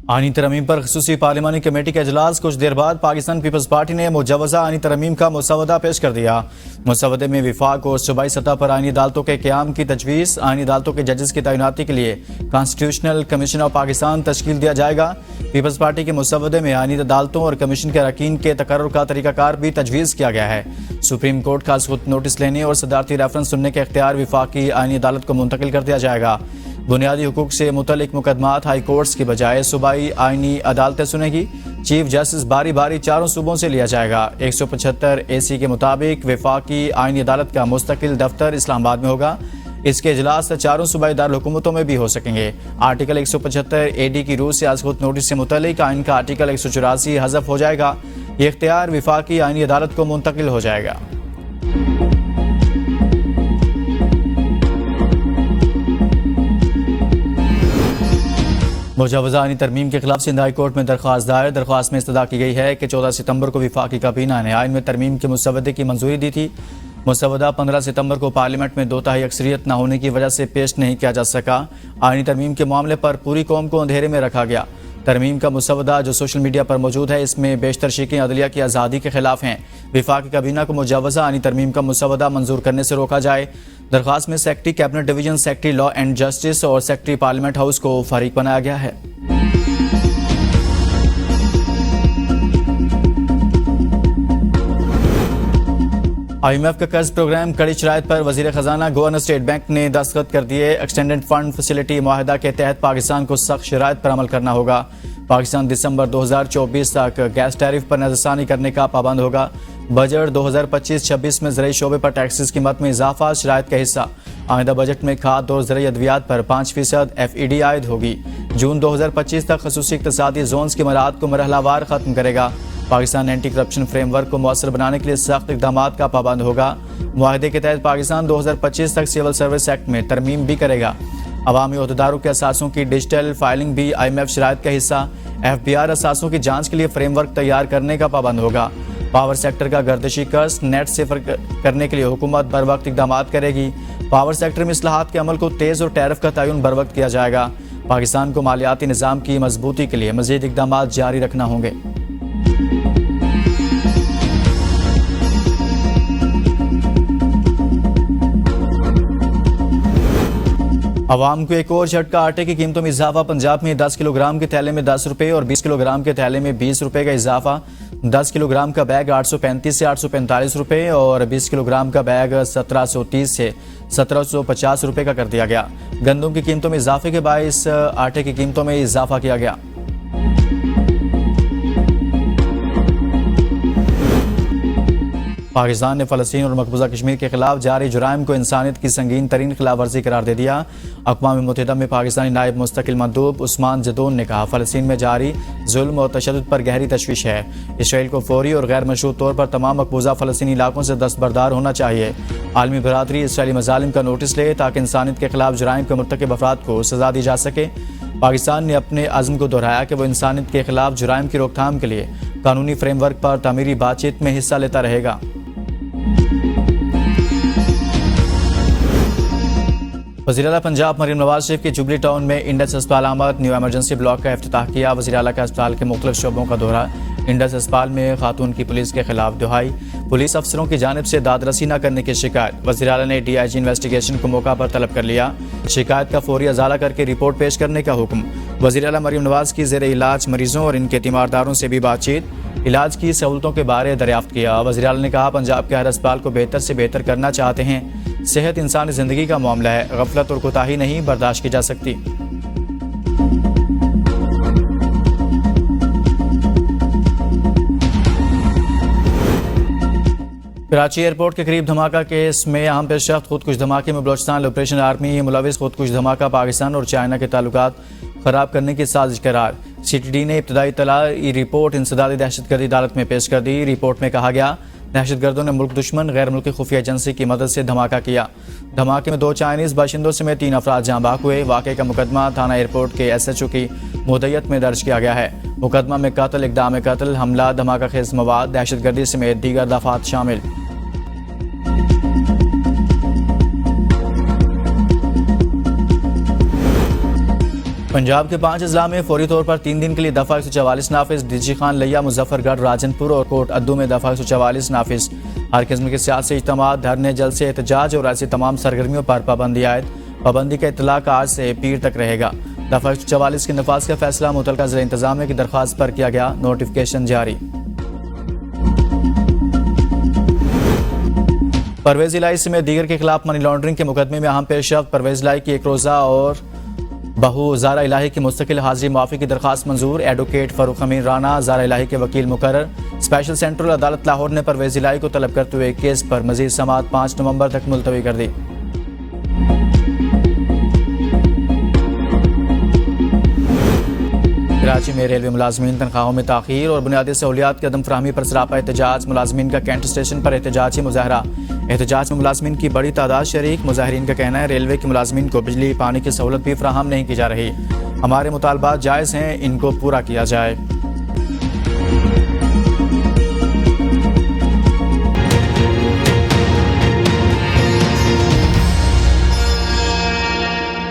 आईनी तरमीम पर खसूसी पार्लिमानी कमेटी का इजलास। कुछ देर बाद पाकिस्तान पीपल्स पार्टी ने मुजवजा आईनी तरमीम का मुसवदा पेश कर दिया। मुसवदे में विफाक और सूबाई सतह पर आईनी अदालतों के क़याम की तजवीज़, आईनी अदालतों के जजेस की तैनाती के लिए कॉन्स्टिट्यूशनल कमीशन ऑफ पाकिस्तान तश्कील दिया जाएगा। पीपल्स पार्टी के मुसवदे में आईनी अदालतों और कमीशन के अरकान के तकर्रुर का तरीकाकार भी तजवीज़ किया गया है। सुप्रीम कोर्ट का खुद नोटिस लेने और सदारती रेफरेंस सुनने का इख्तियार विफाकी आईनी अदालत को मुंतकिल कर दिया जाएगा। बुनियादी हुकूक से मुतल्लिक मुकदमात हाई कोर्ट्स की बजाय सूबाई आईनी अदालतें सुनेगी। चीफ जस्टिस बारी बारी चारों सूबों से लिया जाएगा। 175 AC के मुताबिक वफाकी आईनी अदालत का मुस्तकिल दफ्तर इस्लामाबाद में होगा। इसके इजलास चारों सूबाई दारुल हुकूमतों में भी हो सकेंगे। आर्टिकल 175 AD की रूह से आज खुद नोटिस से मुतल्लिक आइन का आर्टिकल 184 हज़फ हो जाएगा। ये इख्तियार वफाकी आईनी अदालत को मुंतकिल हो जाएगा। मुजवजा आईनी तरमीम के खिलाफ सिंध हाई कोर्ट में दरख्वास्त दायर। दरख्वास्त में इस्तदा की गई है कि 14 सितंबर को वफाकी काबीना ने आइन में तरमीम के मुसवदे की मंजूरी दी थी। मुसवदा 15 सितंबर को पार्लियामेंट में 2/3 अक्सरियत न होने की वजह से पेश नहीं किया जा सका। आईनी तरमीम के मामले पर पूरी कौम को अंधेरे में रखा गया। तरमीम का मुसवदा जो सोशल मीडिया पर मौजूद है, इसमें बेशतर शिकें अदलिया की आज़ादी के खिलाफ हैं। वफाकी काबीना को मुजवजा आईनी तरमीम का मुसवदा मंजूर करने से रोका जाए। दरख्वास्त में secretary cabinet division, secretary law and justice और सेक्रेटरी पार्लियामेंट हाउस को फरीक बनाया गया है। IMF का कर्ज प्रोग्राम कड़ी शराइत पर वजीर खजाना गवर्नर स्टेट बैंक ने दस्तखत कर दिए। एक्सटेंडेड फंड फैसिलिटी माहिदा के तहत पाकिस्तान को सख्त शराइत पर अमल करना होगा। पाकिस्तान दिसंबर 2024 तक गैस टैरिफ पर नजरसानी करने का पाबंद होगा। बजट 2025-26 में ज़राई शोबे पर टैक्सेस कीमत में इजाफा शराइत का हिस्सा। आइंदा बजट में खाद और ज़राई अद्वियात पर 5% FED आयद होगी। जून 2025 तक खसूसी इक़्तिसादी जोन्स की मराहत को मरहलावार ख़त्म करेगा। पाकिस्तान एंटी करप्शन फ्रेमवर्क को मौसर बनाने के लिए सख्त इक़दामात का पाबंद होगा। मुआहदे के तहत पाकिस्तान 2025 तक सिविल सर्विस एक्ट में तरमीम भी करेगा। अवामी ओहदेदारों के असासों की डिजिटल फाइलिंग भी IMF शराइत का हिस्सा। FBR असासों की जांच के लिए फ्रेमवर्क तैयार करने का पाबंद होगा। पावर सेक्टर का गर्दिशी कर्ज नेट सिफर करने के लिए हुकूमत बर वक्त इक़दामात करेगी। पावर सेक्टर में इस्लाहात के अमल को तेज़ और टैरिफ का तयन बर वक्त किया जाएगा। पाकिस्तान को मालियाती निज़ाम की मजबूती के लिए मज़ीद इक़दामात जारी रखना होंगे। अवाम को एक और झटका। आटे की कीमतों में इजाफा। पंजाब में 10 किलोग्राम के थैले में 10 रुपये और 20 किलोग्राम के थैले में 20 रुपये का इजाफा। 10 किलोग्राम का बैग 835 से 845 रुपये और 20 किलोग्राम का बैग 1730 से 1750 रुपये का कर दिया गया। गंदम की कीमतों में इजाफे के बायस आटे की कीमतों में इजाफा किया गया। पाकिस्तान ने फ़लस्तीन और मकबूजा कश्मीर के खिलाफ जारी जुराइम को इंसानियत की संगीन तरीन खिलाफ वर्जी करार दे दिया। अक़वाम मुत्तहिदा में पाकिस्तानी नायब मुस्तकिल मंदूब उस्मान जदून ने कहा, फ़लस्तीन में जारी जुल्म और तशद्दुद पर गहरी तशवीश है। इसराइल को फौरी और गैर मशरूत तौर पर तमाम मकबूजा फ़लस्तीनी इलाकों से दस्तबरदार होना चाहिए। आलमी बरादरी इसराइली मज़ालिम का नोटिस ले ताकि इंसानियत के खिलाफ जुराइम के मुर्तकिब अफराद को सज़ा दी जा सके। पाकिस्तान ने अपने अज़्म को दोहराया कि वो इंसानियत के खिलाफ जुराइम की रोकथाम के लिए कानूनी फ्रेमवर्क पर तामीरी बातचीत में हिस्सा लेता रहेगा। वज़ीर आला पंजाब मरीम नवाज शरीफ के जुबली टाउन में इंडस अस्पताल आमद न्यू एमरजेंसी ब्लॉक का इफ्तिताह किया। वज़ीर आला का अस्पताल के मुख्तलिफ शोबों का दौरा। इंडस अस्पताल में खातून की पुलिस के खिलाफ दुहाई। पुलिस अफसरों की जानिब से दादरसी न करने की शिकायत। वज़ीर आला ने DIG इन्वेस्टिगेशन को मौका पर तलब कर लिया। शिकायत का फौरी अजाला करके रिपोर्ट पेश करने का हुक्म। वज़ीर आला मरीम नवाज की ज़ेर इलाज मरीजों और इनके तीमारदारों से भी बातचीत। इलाज की सहूलतों के बारे दरियाफ्त किया। वज़ीर आला ने कहा, पंजाब के हर अस्पताल को बेहतर से बेहतर करना चाहते हैं। सेहत इंसानी ज़िंदगी का मामला है, गफलत और कोताही नहीं बर्दाश्त की जा सकती। कराची एयरपोर्ट के करीब धमाका केस में अहम पेशरफ्त। खुदकुश धमाके में बलोचिस्तान लिबरेशन आर्मी मुलविस। खुदकुश धमाका पाकिस्तान और चाइना के ताल्लुकात खराब करने की साजिश करार। CTD ने इब्तदाई तलाई रिपोर्ट इंसदादी दहशतगर्दी अदालत में पेश कर दी। रिपोर्ट में कहा गया, दहशतगर्दों ने मुल्क दुश्मन गैर मुल्की खुफिया एजेंसी की मदद से धमाका किया। धमाके में 2 चाइनीज़ बाशिंदों समेत 3 अफराद जाँ बाक हुए। वाक़े का मुकदमा थाना एयरपोर्ट के SHO की मुद्दत में दर्ज किया गया है। मुकदमा में कत्ल, इक़दाम कत्ल, हमला, धमाका खेज मवाद, दहशतगर्दी समेत दीगर दफात शामिल। पंजाब के 5 अजला में फौरी तौर पर 3 दिन के लिए दफा 144 नाफिज। डीजी खान लिया, मुजफ्फरगढ़, राजनपुर और कोट अद्दू में दफा 144 नाफिज। हर किस्म के सियासी इज्तिमा, धरने, जलसे, एहतजाज और ऐसी तमाम सरगर्मियों पर पाबंदी आयद। पाबंदी का इतलाक आज से पीर तक रहेगा। दफा 144 के नफाज का फैसला मुतलका ज़िला इंतजामिया की दरख्वास्त पर किया गया। नोटिफिकेशन जारी। परवेज इलाही समेत दीगर के खिलाफ मनी लॉन्ड्रिंग के मुकदमे में अहम पेशरफ्त। परवेज इलाही की एक रोज़ा और बहू ज़ारा इलाही की मुस्तकिल हाजिरी माफ़ी की दरख्वास्त मंजूर। एडवोकेट फ़ारूक अमीन राना ज़ारा इलाही के वकील मुकर्रर। स्पेशल सेंट्रल अदालत लाहौर ने परवेज इलाही को तलब करते हुए केस पर मजीद समाअत 5 नवंबर तक मुलतवी कर दी। कराची में रेलवे मुलाजमीन तनख्वाहों में ताख़ीर और बुनियादी सहूलियात की अदम फराहमी पर सरापा एहतजाज। मुलाजमीन का कैंट स्टेशन पर एहतजाजी मुजाहरा। एहतजाज में मुलाजमीन की बड़ी तादाद शरीक। मुजाहिरीन का कहना है रेलवे के मुलाजमीन को बिजली पानी की सहूलत भी फराहम नहीं की जा रही। हमारे मुतालबात जायज़ हैं, इनको पूरा किया जाए।